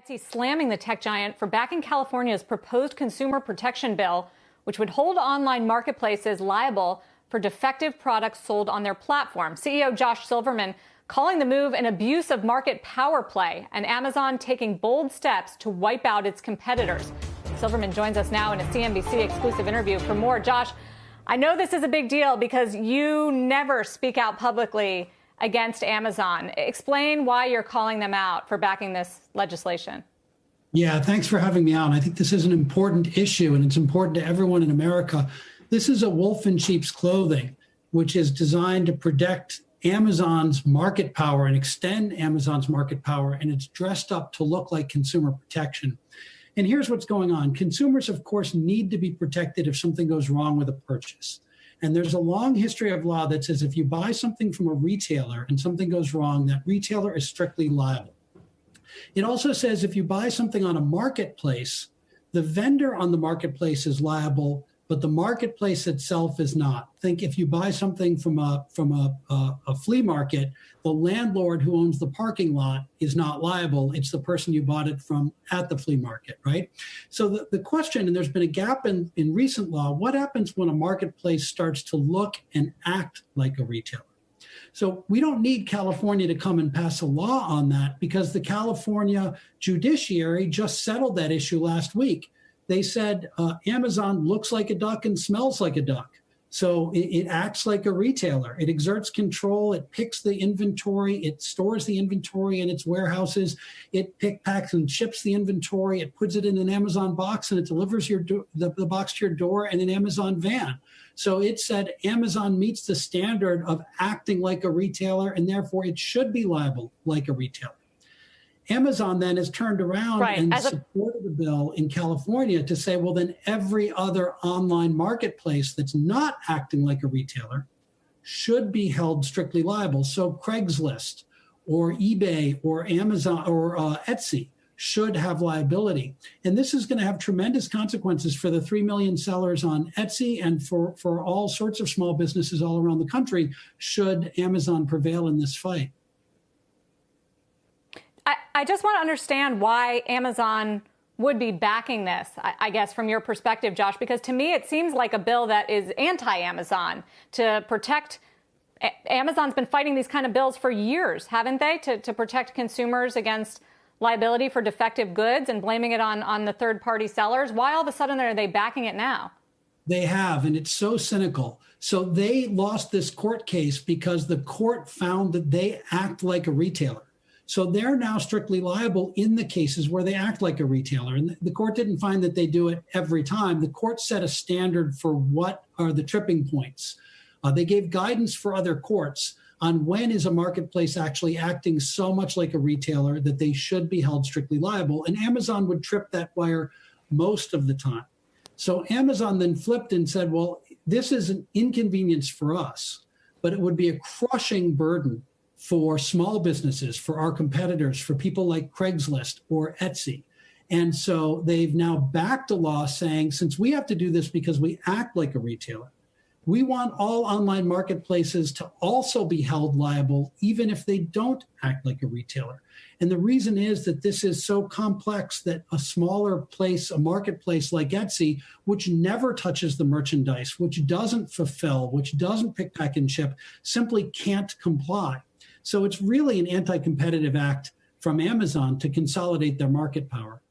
He's slamming the tech giant for backing California's proposed consumer protection bill, which would hold online marketplaces liable for defective products sold on their platform. CEO Josh Silverman calling the move an abuse of market power play, and Amazon taking bold steps to wipe out its competitors. Silverman joins us now in a CNBC exclusive interview for more. Josh, I know this is a big deal because you never speak out publicly against Amazon. Explain why you're calling them out for backing this legislation. Yeah, thanks for having me on. I think this is an important issue, and it's important to everyone in America. This is a wolf in sheep's clothing, which is designed to protect Amazon's market power and extend Amazon's market power, and it's dressed up to look like consumer protection. And here's what's going on. Consumers, of course, need to be protected if something goes wrong with a purchase. And there's a long history of law that says if you buy something from a retailer and something goes wrong, that retailer is strictly liable. It also says if you buy something on a marketplace, the vendor on the marketplace is liable, but the marketplace itself is not. Think if you buy something from a flea market, the landlord who owns the parking lot is not liable. It's the person you bought it from at the flea market, right? So the question, and there's been a gap in recent law, what happens when a marketplace starts to look and act like a retailer? So we don't need California to come and pass a law on that because the California judiciary just settled that issue last week. They said Amazon looks like a duck and smells like a duck. So it acts like a retailer. It exerts control. It picks the inventory. It stores the inventory in its warehouses. It packs and ships the inventory. It puts it in an Amazon box and it delivers the box to your door in an Amazon van. So it said Amazon meets the standard of acting like a retailer, and therefore it should be liable like a retailer. Amazon then has turned around and supported the bill in California to say, well, then every other online marketplace that's not acting like a retailer should be held strictly liable. So Craigslist or eBay or Amazon or Etsy should have liability. And this is going to have tremendous consequences for the 3 million sellers on Etsy and for all sorts of small businesses all around the country should Amazon prevail in this fight. I just want to understand why Amazon would be backing this, I guess, from your perspective, Josh, because to me it seems like a bill that is anti-Amazon to protect. Amazon's been fighting these kind of bills for years, haven't they, to protect consumers against liability for defective goods and blaming it on the third-party sellers. Why all of a sudden are they backing it now? They have, and it's so cynical. So they lost this court case because the court found that they act like a retailer. So they're now strictly liable in the cases where they act like a retailer. And the court didn't find that they do it every time. The court set a standard for what are the tripping points. They gave guidance for other courts on when is a marketplace actually acting so much like a retailer that they should be held strictly liable. And Amazon would trip that wire most of the time. So Amazon then flipped and said, well, this is an inconvenience for us, but it would be a crushing burden for small businesses, for our competitors, for people like Craigslist or Etsy. And so they've now backed a law saying, since we have to do this because we act like a retailer, we want all online marketplaces to also be held liable, even if they don't act like a retailer. And the reason is that this is so complex that a smaller place, a marketplace like Etsy, which never touches the merchandise, which doesn't fulfill, which doesn't pick, pack, and ship, simply can't comply. So it's really an anti-competitive act from Amazon to consolidate their market power.